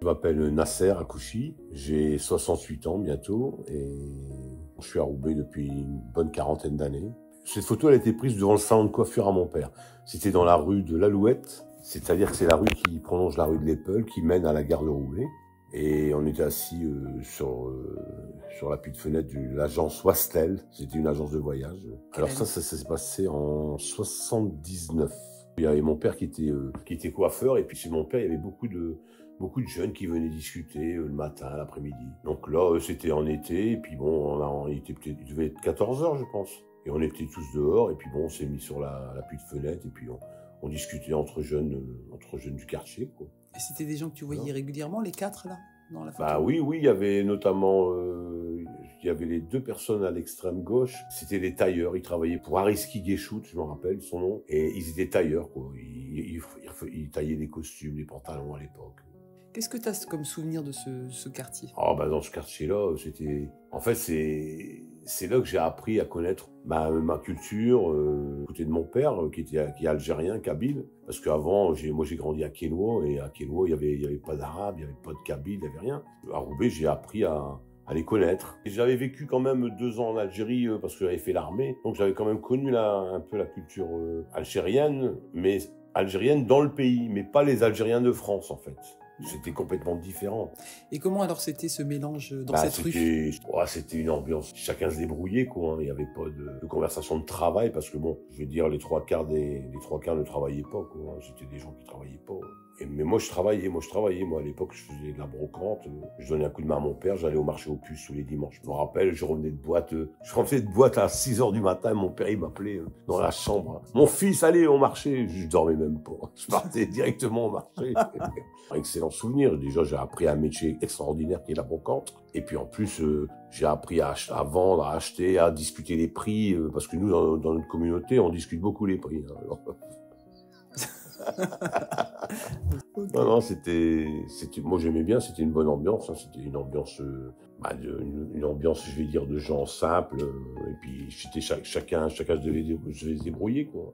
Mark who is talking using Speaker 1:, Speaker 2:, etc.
Speaker 1: Je m'appelle Nasser Akouchi, j'ai 68 ans bientôt et je suis à Roubaix depuis une bonne quarantaine d'années. Cette photo elle a été prise devant le salon de coiffure à mon père. C'était dans la rue de l'Alouette, c'est-à-dire que c'est la rue qui prolonge la rue de l'Épeule, qui mène à la gare de Roubaix. Et on était assis sur la petite fenêtre de l'agence Wastel, c'était une agence de voyage. Alors ça s'est passé en 79. Il y avait mon père qui était coiffeur, et puis chez mon père, il y avait beaucoup de jeunes qui venaient discuter le matin, l'après-midi. Donc là, c'était en été, et puis bon, il devait être 14 heures, je pense. Et on était tous dehors, et puis bon, on s'est mis sur la petite fenêtre, et puis on discutait entre jeunes du quartier, quoi.
Speaker 2: Et c'était des gens que tu voyais régulièrement, les quatre, là, dans la photo?
Speaker 1: Bah oui, il y avait notamment, il y avait les deux personnes à l'extrême gauche. C'était des tailleurs, ils travaillaient pour Ariski Guéchout, je me rappelle son nom. Et ils étaient tailleurs, quoi. Ils taillaient des costumes, des pantalons à l'époque.
Speaker 2: Qu'est-ce que tu as comme souvenir de ce quartier?
Speaker 1: Ah bah dans ce quartier-là, c'était... En fait, c'est là que j'ai appris à connaître ma culture, côté de mon père, qui est algérien, kabyle. Parce qu'avant, moi j'ai grandi à Kénois, et à Kénois, il y avait pas d'arabe, il y avait pas de kabyle, il y avait rien. À Roubaix, j'ai appris à les connaître. J'avais vécu quand même 2 ans en Algérie, parce que j'avais fait l'armée. Donc j'avais quand même connu un peu la culture algérienne, mais algérienne dans le pays, mais pas les Algériens de France, en fait. C'était complètement différent.
Speaker 2: Et comment alors c'était ce mélange dans cette rue?
Speaker 1: C'était une ambiance. Chacun se débrouillait, quoi. Il n'y avait pas de conversation de travail, parce que bon, je veux dire, les trois quarts ne travaillaient pas, quoi. C'était des gens qui travaillaient pas. Mais moi, je travaillais. Moi, à l'époque, je faisais de la brocante. Je donnais un coup de main à mon père. J'allais au marché aux puces tous les dimanches. Je me rappelle, je revenais de boîte à 6 heures du matin. Mon père, il m'appelait dans la chambre. Mon fils, allez au marché. Je dormais même pas. Je partais directement au marché. Excellent souvenir. Déjà, j'ai appris un métier extraordinaire qui est la brocante. Et puis, en plus, j'ai appris à vendre, à acheter, à discuter les prix. Parce que nous, dans notre communauté, on discute beaucoup les prix. Hein, alors. Okay. Non, moi j'aimais bien, c'était une bonne ambiance, hein, c'était une ambiance, une ambiance, je vais dire, de gens simples, et puis chacun se devait se débrouiller, quoi.